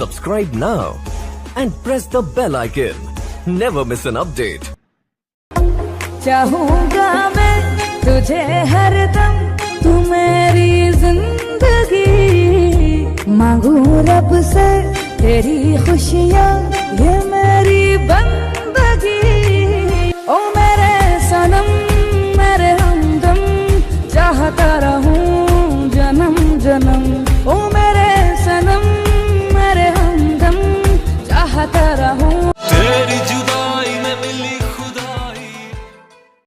Subscribe now and press the bell icon. Never miss an update. चाहूंगा मैं तुझे हरदम, तू मेरी जिंदगी। मांगू रब से तेरी खुशियाँ, ये मेरी